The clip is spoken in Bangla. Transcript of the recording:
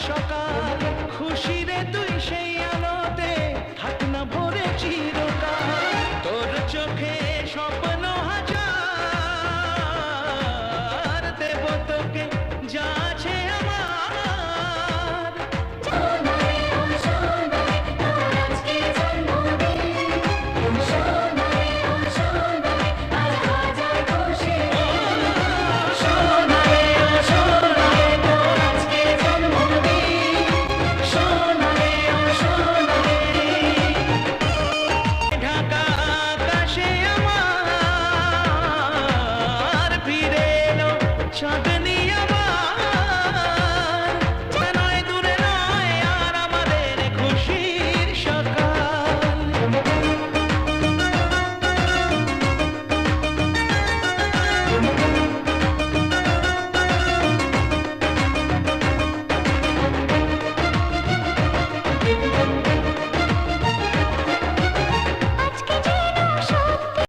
সকাল খুশি রে তুই সেই আলোতে থাক না ভরে চিরকাল তোর চোখে স্বপ্ন হাজার দেব তোকে যা আছে আমার সোনারে ও সোনারে তোর আজকে জন্মদিন সোনারে ও সোনারে ঢাকা আকাশে আমার ফিরে এলো চাঁদনি আমার নয় দূরে নয় আর আমাদের খুশির সকাল